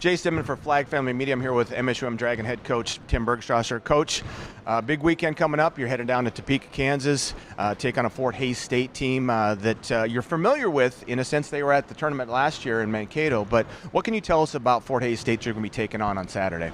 Jace Denman for Flag Family Media. I'm here with MSUM Dragon head coach Tim Bergstraser. Coach, big weekend coming up. You're headed down to Topeka, Kansas, take on a Fort Hays State team that you're familiar with. In a sense, they were at the tournament last year in Mankato. But what can you tell us about Fort Hays State you're going to be taking on Saturday?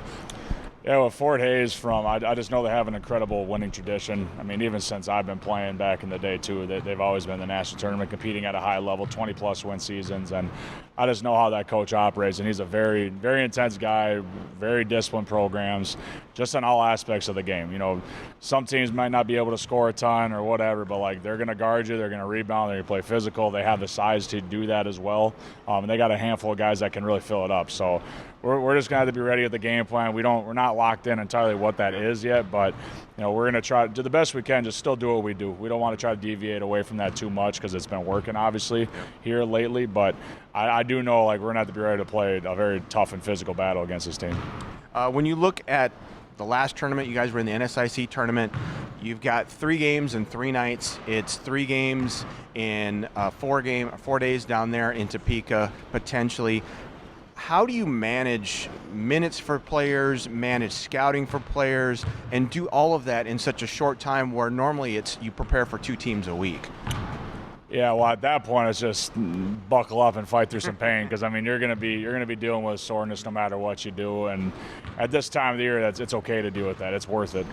Yeah, well, Fort Hays, I just know they have an incredible winning tradition. I mean, even since I've been playing back in the day, too, they've always been in the national tournament, competing at a high level, 20-plus win seasons. And I just know how that coach operates, and he's a very, very intense guy, very disciplined programs, just in all aspects of the game. You know, some teams might not be able to score a ton or whatever, but, like, they're going to guard you, they're going to rebound, they're going to play physical. They have the size to do that as well. And they got a handful of guys that can really fill it up. So we're just going to have to be ready at the game plan. We're not locked in entirely what that is yet, but we're going to try to do the best we can, just still do what we do. We don't want to try to deviate away from that too much because it's been working obviously here lately, but I do know we're going to have to be ready to play a very tough and physical battle against this team. When you look at the last tournament, you guys were in the NSIC tournament. You've got 3 games in 3 nights. It's 3 games in 4 days down there in Topeka potentially. How do you manage minutes for players, manage scouting for players, and do all of that in such a short time where normally you prepare for 2 teams a week? Yeah, well, at that point, it's just buckle up and fight through some pain because you're going to be dealing with soreness no matter what you do, and at this time of the year, it's okay to deal with that. It's worth it.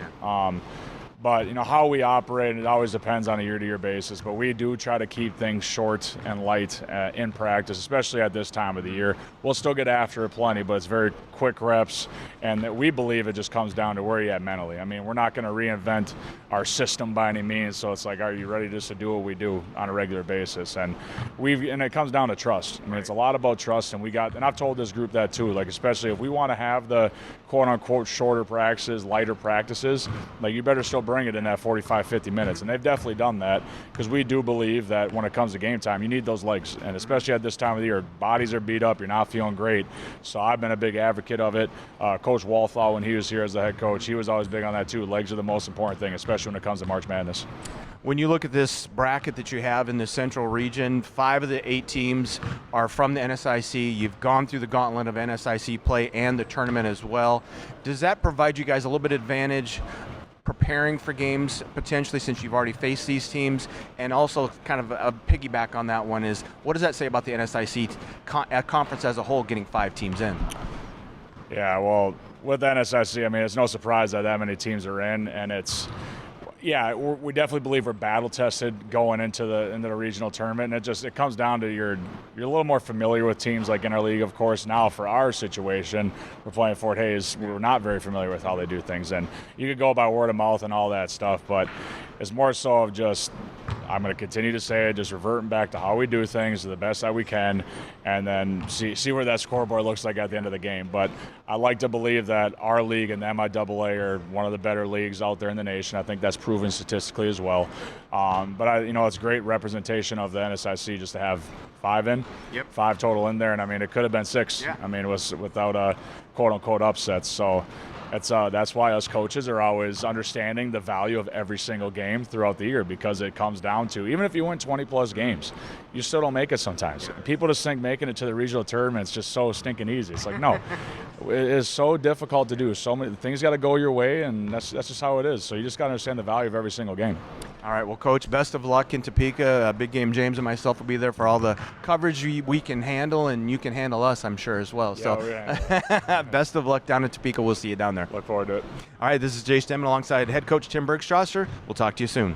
But how we operate, it always depends on a year-to-year basis. But we do try to keep things short and light in practice, especially at this time of the year. We'll still get after it plenty, but it's very quick reps, and we believe it just comes down to where you're at mentally. I mean, we're not going to reinvent our system by any means. So it's like, are you ready just to do what we do on a regular basis? And it comes down to trust. I mean, it's a lot about trust, and I've told this group that too. Especially if we want to have the quote-unquote shorter practices, lighter practices, you better still bring it in that 45, 50 minutes. And they've definitely done that because we do believe that when it comes to game time, you need those legs. And especially at this time of the year, bodies are beat up, you're not feeling great. So I've been a big advocate of it. Coach Walthall, when he was here as the head coach, he was always big on that too. Legs are the most important thing, especially when it comes to March Madness. When you look at this bracket that you have in the central region, 5 of the 8 teams are from the NSIC. You've gone through the gauntlet of NSIC play and the tournament as well. Does that provide you guys a little bit of advantage preparing for games potentially since you've already faced these teams? And also kind of a piggyback on that one is, what does that say about the NSIC conference as a whole getting 5 teams in? Yeah, well, with NSIC, it's no surprise that many teams are in, and we definitely believe we're battle tested going into the regional tournament, and it comes down to you're a little more familiar with teams like in our league, of course. Now for our situation, we're playing Fort Hays. We're not very familiar with how they do things, and you could go by word of mouth and all that stuff, but it's more so of just, I'm going to continue to say it, just reverting back to how we do things to the best that we can, and then see where that scoreboard looks like at the end of the game. But I like to believe that our league and the MIAA are one of the better leagues out there in the nation. I think that's proven statistically as well. But it's great representation of the NSIC just to have 5 in, 5 total in there, and it could have been 6. Yeah. It was without a quote-unquote upsets. So that's why us coaches are always understanding the value of every single game throughout the year, because it comes down to, even if you win 20-plus games, you still don't make it sometimes. People just think making it to the regional tournament is just so stinking easy. It's like, no. It is so difficult to do. So many things got to go your way, and that's just how it is. So you just got to understand the value of every single game. All right, well, Coach, best of luck in Topeka. Big Game James and myself will be there for all the coverage we can handle, and you can handle us, I'm sure, as well. Best of luck down in Topeka. We'll see you down there. Look forward to it. All right, this is Jace Denman alongside head coach Tim Bergstraser. We'll talk to you soon.